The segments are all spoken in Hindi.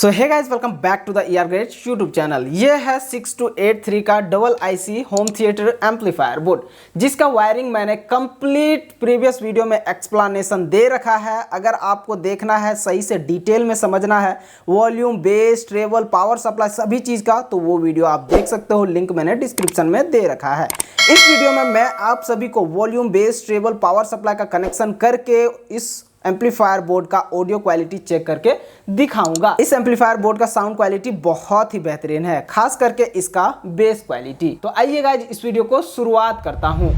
So hey guys, welcome back to the ER Grades YouTube channel. ये है 6283 का double IC home theatre amplifier board, जिसका वायरिंग मैंने कंप्लीट प्रीवियस वीडियो में एक्सप्लेनेशन दे रखा है। अगर आपको देखना है, सही से डिटेल में समझना है volume, base, travel, power supply सभी चीज़ का, तो वो वीडियो आप देख सकते हो। लिंक मैंने डिस्क्रिप्शन में दे रखा है। इस वीडियो में मैं आप सभी को volume, base, travel, power supply का कनेक्शन करके इस एम्पलीफायर बोर्ड का ऑडियो क्वालिटी चेक करके दिखाऊंगा। इस एम्पलीफायर बोर्ड का साउंड क्वालिटी बहुत ही बेहतरीन है, खास करके इसका बेस क्वालिटी। तो आइए गाइस, इस वीडियो को शुरुआत करता हूं।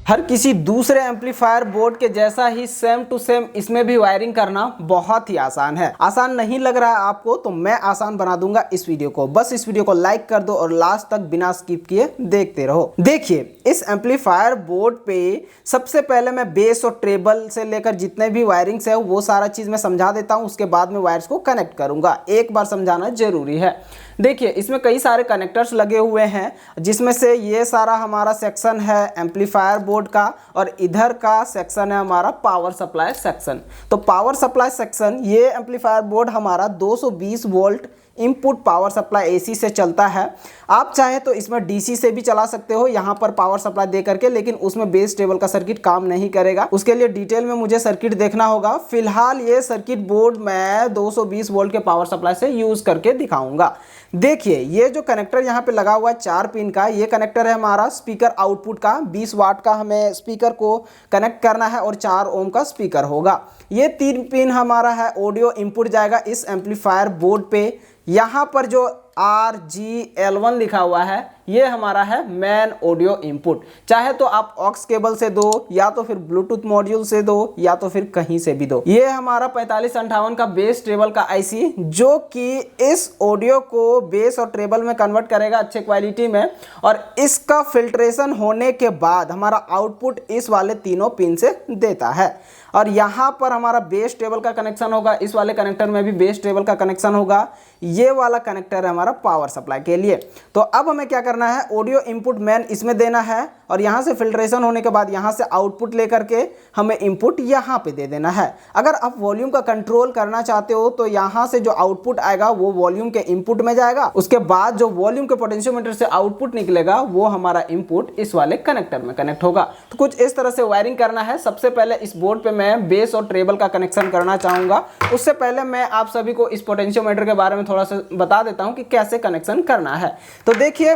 हर किसी दूसरे एम्पलीफायर बोर्ड के जैसा ही सेम टू सेम इसमें भी वायरिंग करना बहुत ही आसान है। आसान नहीं लग रहा है आपको, तो मैं आसान बना दूंगा इस वीडियो को। बस इस वीडियो को लाइक कर दो और लास्ट तक बिना स्किप किए देखते रहो। देखिए, इस एम्पलीफायर बोर्ड पे सबसे पहले मैं बेस और ट्रेबल से लेकर जितने भी वायरिंग्स है वो सारा चीज मैं समझा देता हूं। उसके बाद में वायर्स को कनेक्ट करूंगा। एक बार समझाना जरूरी है। देखिए, इसमें कई सारे कनेक्टर्स लगे हुए हैं, जिसमें से ये सारा हमारा सेक्शन है एम्पलीफायर बोर्ड का, और इधर का सेक्शन है हमारा पावर सप्लाई सेक्शन। तो पावर सप्लाई सेक्शन, ये एम्पलीफायर बोर्ड हमारा 220 volt input power supply AC से चलता है। आप चाहे तो इसमें DC से भी चला सकते हो यहाँ पर पावर सप्लाई दे करके, लेकिन उसमें बेस टेबल का सर्किट काम नहीं करेगा। उसके लिए डिटेल में मुझे सर्किट देखना होगा। फिलहाल ये सर्किट बोर्ड मैं 220 वोल्ट के पावर सप्लाई से यूज करके दिखाऊंगा। देखिए, ये जो कनेक्टर यहाँ पे लगा हुआ है 4 पिन का, ये कनेक्टर है हमारा स्पीकर आउटपुट का। 20 वाट का हमें स्पीकर को कनेक्ट करना है और 4 ओम का स्पीकर होगा। ये 3 पिन हमारा है ऑडियो इनपुट जाएगा इस एम्पलीफायर बोर्ड पे। यहाँ पर जो RGL1 लिखा हुआ है, ये हमारा है मेन ऑडियो इनपुट। चाहे तो आप ऑक्स केबल से दो, या तो फिर ब्लूटूथ मॉड्यूल से दो, या तो फिर कहीं से भी दो। ये हमारा 4558 का बेस ट्रेबल का IC, जो कि इस ऑडियो को बेस और ट्रेबल में कन्वर्ट करेगा अच्छे क्वालिटी में, और इसका फिल्ट्रेशन होने के बाद हमारा आउटपुट इस वाले तीनों पिन से देता है। और यहाँ पर हमारा बेस टेबल का कनेक्शन होगा, इस वाले कनेक्टर में भी बेस टेबल का कनेक्शन होगा। ये वाला कनेक्टर है हमारा पावर सप्लाई के लिए। तो अब हमें क्या करना है, ऑडियो इनपुट मेन इसमें देना है, और यहाँ से फिल्ट्रेशन होने के बाद यहाँ से आउटपुट लेकर के हमें इनपुट यहाँ पे दे देना है। अगर आप वॉल्यूम का कंट्रोल करना चाहते हो तो यहाँ से जो आउटपुट आएगा वो वॉल्यूम के इनपुट में जाएगा। उसके बाद जो वॉल्यूम के पोटेंशियोमीटर से आउटपुट निकलेगा वो हमारा इनपुट इस वाले कनेक्टर में कनेक्ट होगा। तो कुछ इस तरह से वायरिंग करना है। सबसे पहले इस बोर्ड पे मैं बेस और ट्रेबल का कनेक्शन करना चाहूंगा। उससे पहले मैं आप सभी को इस पोटेंशियोमीटर के बारे में थोड़ा सा बता देता हूं कि कैसे कनेक्शन करना है। तो देखिए,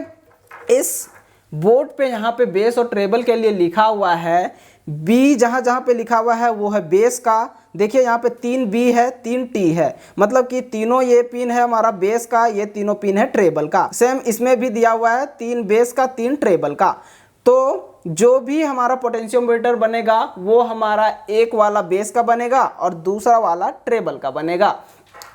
इस बोर्ड पे यहाँ पे बेस और ट्रेबल के लिए लिखा हुआ है B। जहाँ जहाँ पे लिखा हुआ है वो है बेस का। देखिए, यहाँ पे 3 B है, 3 T है, मतलब कि तीनों ये पिन है हमारा बेस का, ये तीनों पिन है ट्रेबल का। सेम इसमें भी दिया हुआ है 3 बेस का, 3 ट्रेबल का। तो जो भी हमारा पोटेंशियोमीटर बनेगा वो हमारा एक वाला बेस का बनेगा और दूसरा वाला ट्रेबल का बनेगा।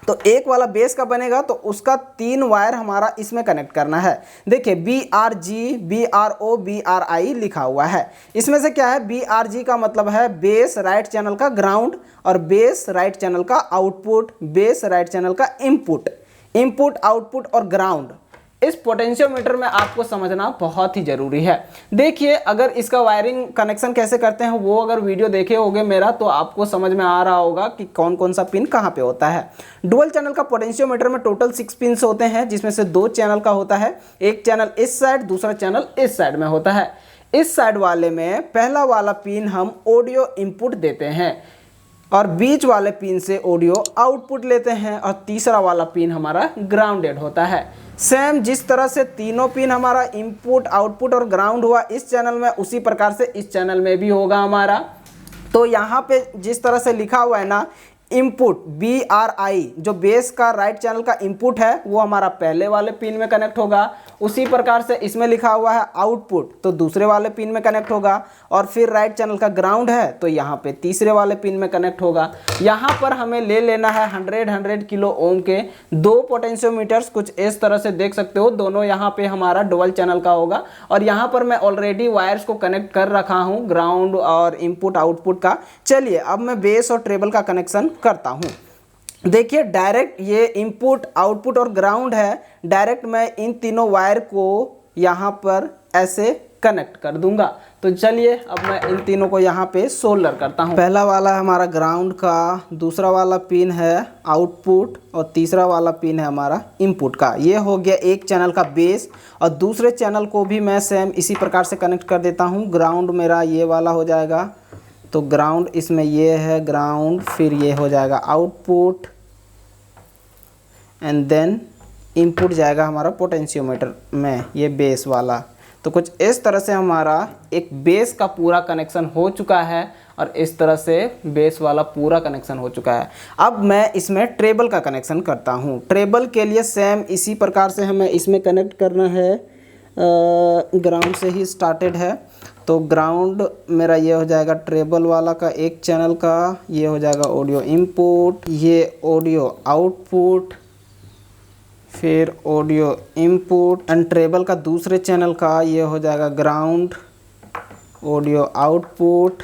तो एक वाला बेस का बनेगा तो उसका 3 वायर हमारा इसमें कनेक्ट करना है। देखिए, BRG, BRO, BRI लिखा हुआ है। इसमें से क्या है, BRG का मतलब है बेस राइट चैनल का ग्राउंड, और बेस राइट चैनल का आउटपुट, बेस राइट चैनल का इनपुट। इनपुट, आउटपुट और ग्राउंड इस पोटेंशियोमीटर में आपको समझना बहुत ही जरूरी है। देखिए, अगर इसका वायरिंग कनेक्शन कैसे करते हैं वो अगर वीडियो देखे होगे मेरा, तो आपको समझ में आ रहा होगा कि कौन कौन सा पिन कहाँ पे होता है। डुअल चैनल का पोटेंशियोमीटर में टोटल 6 पिन्स होते हैं, जिसमें से 2 चैनल का होता है। एक चैनल इस साइड, दूसरा चैनल इस साइड में होता है। इस साइड वाले में पहला वाला पिन हम ऑडियो इनपुट देते हैं, और बीच वाले पिन से ऑडियो आउटपुट लेते हैं, और तीसरा वाला पिन हमारा ग्राउंडेड होता है। सेम जिस तरह से तीनों पिन हमारा इनपुट, आउटपुट और ग्राउंड हुआ इस चैनल में, उसी प्रकार से इस चैनल में भी होगा हमारा। तो यहाँ पे जिस तरह से लिखा हुआ है ना, इनपुट BRI, जो बेस का राइट चैनल का इनपुट है वो हमारा पहले वाले पिन में कनेक्ट होगा। उसी प्रकार से इसमें लिखा हुआ है आउटपुट, तो दूसरे वाले पिन में कनेक्ट होगा। और फिर राइट चैनल का ग्राउंड है तो यहाँ पे तीसरे वाले पिन में कनेक्ट होगा। यहाँ पर हमें ले लेना है 100 किलो ओम के 2 पोटेंशियोमीटर्स। कुछ इस तरह से देख सकते हो, दोनों यहाँ पे हमारा डुअल चैनल का होगा। और यहाँ पर मैं ऑलरेडी वायर्स को कनेक्ट कर रखा हूँ, ग्राउंड और इनपुट आउटपुट का। चलिए, अब मैं बेस और ट्रेबल का कनेक्शन करता हूँ। देखिए, डायरेक्ट ये इनपुट, आउटपुट और ग्राउंड है। डायरेक्ट मैं इन तीनों वायर को यहाँ पर ऐसे कनेक्ट कर दूंगा। तो चलिए अब मैं इन तीनों को यहाँ पे सोल्डर करता हूँ। पहला वाला हमारा ग्राउंड का, दूसरा वाला पिन है आउटपुट और तीसरा वाला पिन है हमारा इनपुट का। ये हो गया एक चैनल का बेस और दूसरे चैनल को भी मैं सेम इसी प्रकार से कनेक्ट कर देता हूँ। ग्राउंड मेरा ये वाला हो जाएगा, तो ग्राउंड इसमें ये है ग्राउंड, फिर ये हो जाएगा आउटपुट एंड देन इनपुट जाएगा हमारा पोटेंशियोमीटर में, ये बेस वाला। तो कुछ इस तरह से हमारा एक बेस का पूरा कनेक्शन हो चुका है और इस तरह से बेस वाला पूरा कनेक्शन हो चुका है। अब मैं इसमें ट्रेबल का कनेक्शन करता हूँ। ट्रेबल के लिए सेम इसी प्रकार से हमें इसमें कनेक्ट करना है, ग्राउंड से ही स्टार्टेड है। तो ग्राउंड मेरा ये हो जाएगा ट्रेबल वाला का एक चैनल का, ये हो जाएगा ऑडियो इनपुट, ये ऑडियो आउटपुट, फिर ऑडियो इनपुट एंड ट्रेबल का दूसरे चैनल का ये हो जाएगा ground, audio output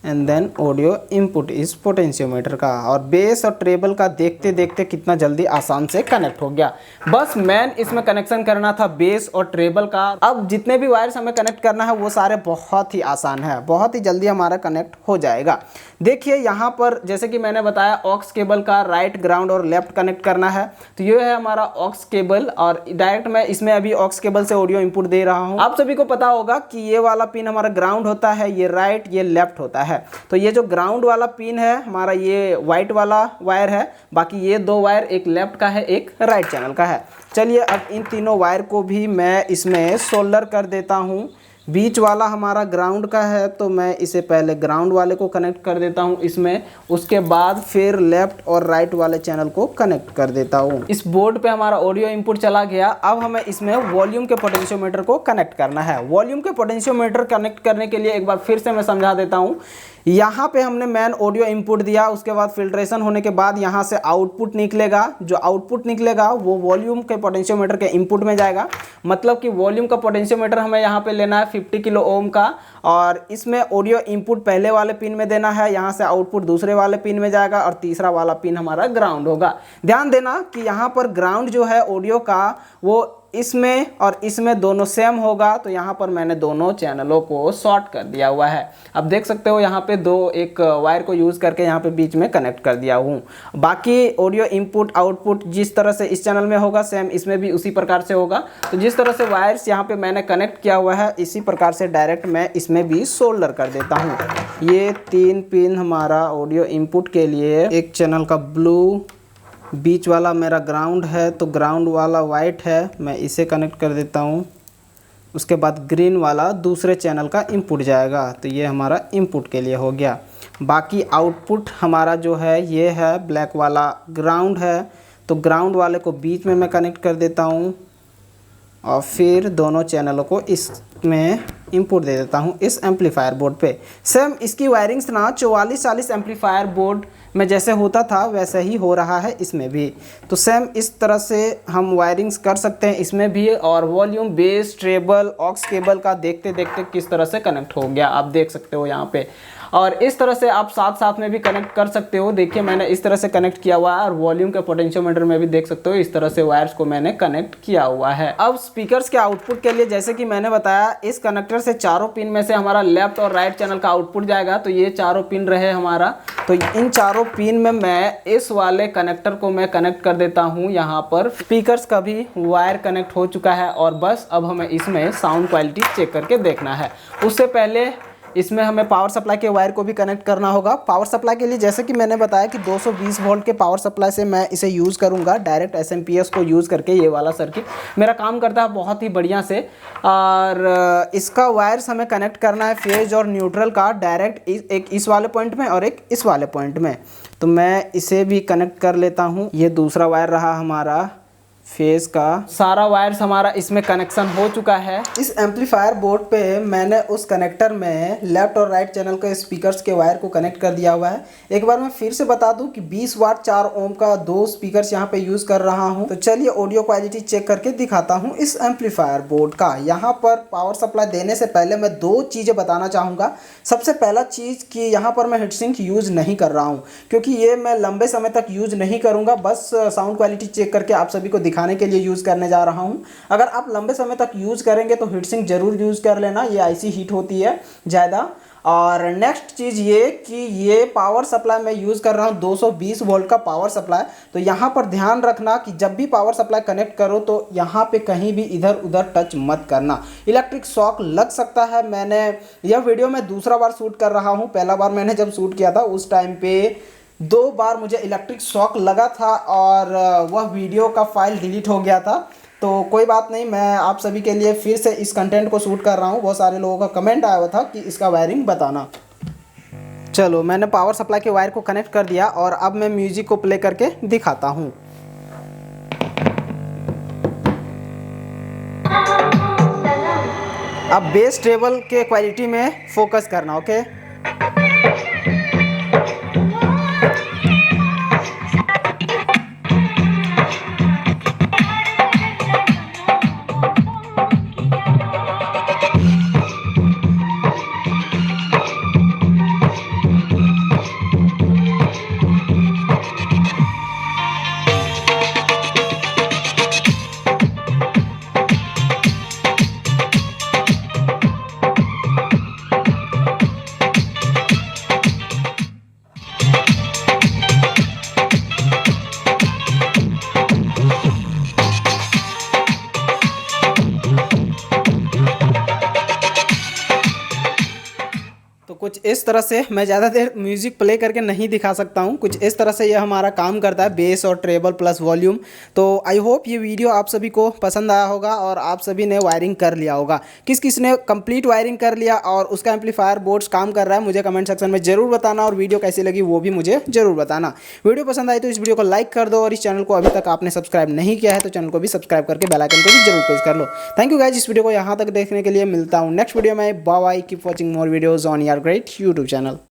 and then audio input इस पोटेंशियोमीटर का। और बेस और ट्रेबल का देखते देखते कितना जल्दी आसान से कनेक्ट हो गया। बस मेन इसमें कनेक्शन करना था बेस और ट्रेबल का। अब जितने भी वायर्स हमें कनेक्ट करना है वो सारे बहुत ही आसान है, बहुत ही जल्दी हमारा कनेक्ट हो जाएगा। देखिए यहाँ पर जैसे कि मैंने बताया ऑक्स केबल का राइट, ग्राउंड और लेफ्ट कनेक्ट करना है। तो ये है हमारा ऑक्स केबल और डायरेक्ट मैं इसमें अभी ऑक्स केबल से ऑडियो इनपुट दे रहा हूँ। आप सभी को पता होगा कि ये वाला पिन हमारा ग्राउंड होता है, ये राइट, ये लेफ्ट होता है। तो ये जो ग्राउंड वाला पिन है हमारा, ये वाइट वाला वायर है, बाकी ये दो वायर एक लेफ्ट का है एक राइट चैनल का है। चलिए अब इन तीनों वायर को भी मैं इसमें सोल्डर कर देता हूँ। बीच वाला हमारा ग्राउंड का है तो मैं इसे पहले ग्राउंड वाले को कनेक्ट कर देता हूँ इसमें, उसके बाद फिर लेफ्ट और राइट वाले चैनल को कनेक्ट कर देता हूँ। इस बोर्ड पे हमारा ऑडियो इनपुट चला गया। अब हमें इसमें वॉल्यूम के पोटेंशियोमीटर को कनेक्ट करना है। वॉल्यूम के पोटेंशियोमीटर कनेक्ट करने के लिए एक बार फिर से मैं समझा देता हूँ। यहाँ पे हमने मैन ऑडियो इनपुट दिया, उसके बाद फिल्ट्रेशन होने के बाद यहाँ से आउटपुट निकलेगा। जो आउटपुट निकलेगा वो वॉल्यूम के पोटेंशियोमीटर के इनपुट में जाएगा। मतलब कि वॉल्यूम का पोटेंशियोमीटर हमें यहाँ पे लेना है 50 किलो ओम का और इसमें ऑडियो इनपुट पहले वाले पिन में देना है, यहाँ से आउटपुट दूसरे वाले पिन में जाएगा और तीसरा वाला पिन हमारा ग्राउंड होगा। ध्यान देना कि यहाँ पर ग्राउंड जो है ऑडियो का वो इसमें और इसमें दोनों सेम होगा। तो यहाँ पर मैंने दोनों चैनलों को शॉर्ट कर दिया हुआ है। अब देख सकते हो यहाँ पे एक वायर को यूज़ करके यहाँ पे बीच में कनेक्ट कर दिया हूँ। बाकी ऑडियो इनपुट आउटपुट जिस तरह से इस चैनल में होगा सेम इसमें भी उसी प्रकार से होगा। तो जिस तरह से वायर्स यहाँ पे मैंने कनेक्ट किया हुआ है इसी प्रकार से डायरेक्ट मैं इसमें भी सोल्डर कर देता हूँ। ये 3 पिन हमारा ऑडियो इनपुट के लिए, एक चैनल का ब्लू, बीच वाला मेरा ग्राउंड है तो ग्राउंड वाला वाइट है, मैं इसे कनेक्ट कर देता हूँ। उसके बाद ग्रीन वाला दूसरे चैनल का इनपुट जाएगा, तो ये हमारा इनपुट के लिए हो गया। बाकी आउटपुट हमारा जो है ये है ब्लैक वाला ग्राउंड है, तो ग्राउंड वाले को बीच में मैं कनेक्ट कर देता हूँ और फिर दोनों चैनलों को इसमें इनपुट दे देता हूँ इस एम्पलीफायर बोर्ड पे। सेम इसकी वायरिंग्स ना 4440 एम्पलीफायर बोर्ड में जैसे होता था वैसे ही हो रहा है इसमें भी। तो सेम इस तरह से हम वायरिंग्स कर सकते हैं इसमें भी। और volume, bass, treble, aux cable का देखते देखते किस तरह से कनेक्ट हो गया आप देख सकते हो यहाँ पे। और इस तरह से आप साथ साथ में भी कनेक्ट कर सकते हो। देखिए मैंने इस तरह से कनेक्ट किया हुआ है और वॉल्यूम के पोटेंशियोमीटर में भी देख सकते हो इस तरह से वायर्स को मैंने कनेक्ट किया हुआ है। अब स्पीकर्स के आउटपुट के लिए जैसे कि मैंने बताया इस कनेक्टर से चारों पिन में से हमारा लेफ्ट और राइट चैनल का आउटपुट जाएगा। तो ये चारों पिन रहे हमारा, तो इन चारों पिन में मैं इस वाले कनेक्टर को मैं कनेक्ट कर देता हूँ। यहाँ पर स्पीकर्स का भी वायर कनेक्ट हो चुका है और बस अब हमें इसमें साउंड क्वालिटी चेक करके देखना है। उससे पहले इसमें हमें पावर सप्लाई के वायर को भी कनेक्ट करना होगा। पावर सप्लाई के लिए जैसे कि मैंने बताया कि 220 वोल्ट के पावर सप्लाई से मैं इसे यूज़ करूंगा। डायरेक्ट एसएमपीएस को यूज़ करके ये वाला सर्किट मेरा काम करता है बहुत ही बढ़िया से। और इसका वायर्स हमें कनेक्ट करना है फेज और न्यूट्रल का डायरेक्ट, एक इस वाले पॉइंट में और एक इस वाले पॉइंट में। तो मैं इसे भी कनेक्ट कर लेता हूँ। ये दूसरा वायर रहा हमारा फेज का। सारा वायर्स हमारा इसमें कनेक्शन हो चुका है। इस एम्पलीफायर बोर्ड पे मैंने उस कनेक्टर में लेफ्ट और राइट चैनल के स्पीकर्स के वायर को कनेक्ट कर दिया हुआ है। एक बार मैं फिर से बता दूं कि 20 वाट 4 ओम का 2 स्पीकर्स यहाँ पे यूज कर रहा हूँ। तो चलिए ऑडियो क्वालिटी चेक करके दिखाता हूँ इस एम्पलीफायर बोर्ड का। यहाँ पर पावर सप्लाई देने से पहले मैं 2 चीज़ें बताना चाहूँगा। सबसे पहला चीज़ कि यहाँ पर मैं हिटसिंक यूज़ नहीं कर रहा हूँ क्योंकि ये मैं लंबे समय तक यूज़ नहीं करूँगा। बस साउंड क्वालिटी चेक करके आप सभी को दिखा दिखाने के लिए यूज़ करने जा रहा हूँ। अगर आप लंबे समय तक यूज़ करेंगे तो हीट सिंक ज़रूर यूज़ कर लेना, ये आईसी हीट होती है ज़्यादा। और नेक्स्ट चीज़ ये कि ये पावर सप्लाई मैं यूज़ कर रहा हूँ 220 वोल्ट का पावर सप्लाई। तो यहाँ पर ध्यान रखना कि जब भी पावर सप्लाई कनेक्ट करो तो यहाँ पे कहीं भी इधर उधर टच मत करना, इलेक्ट्रिक शॉक लग सकता है। मैंने यह वीडियो मैं दूसरा बार शूट कर रहा हूँ, पहला बार मैंने जब शूट किया था उस टाइम पे 2 बार मुझे इलेक्ट्रिक शॉक लगा था और वह वीडियो का फाइल डिलीट हो गया था। तो कोई बात नहीं, मैं आप सभी के लिए फिर से इस कंटेंट को शूट कर रहा हूँ। बहुत सारे लोगों का कमेंट आया हुआ था कि इसका वायरिंग बताना। चलो मैंने पावर सप्लाई के वायर को कनेक्ट कर दिया और अब मैं म्यूजिक को प्ले करके दिखाता हूँ। अब बेस ट्रेबल के क्वालिटी में फोकस करना, ओके। तो कुछ इस तरह से, मैं ज़्यादा देर म्यूज़िक प्ले करके नहीं दिखा सकता हूँ, कुछ इस तरह से यह हमारा काम करता है, बेस और ट्रेबल प्लस वॉल्यूम। तो आई होप ये वीडियो आप सभी को पसंद आया होगा और आप सभी ने वायरिंग कर लिया होगा। किस किस ने कंप्लीट वायरिंग कर लिया और उसका एम्पलीफायर बोर्ड्स काम कर रहा है मुझे कमेंट सेक्शन में ज़रूर बताना, और वीडियो कैसी लगी वो भी मुझे ज़रूर बताना। वीडियो पसंद आई तो इस वीडियो को लाइक कर दो, और इस चैनल को अभी तक आपने सब्सक्राइब नहीं किया है तो चैनल को भी सब्सक्राइब करके बेल आइकन को भी जरूर प्रेस कर लो। थैंक यू गाइस इस वीडियो को यहाँ तक देखने के लिए। मिलता हूँ नेक्स्ट वीडियो में। Bye bye, keep watching more videos on your great YouTube channel.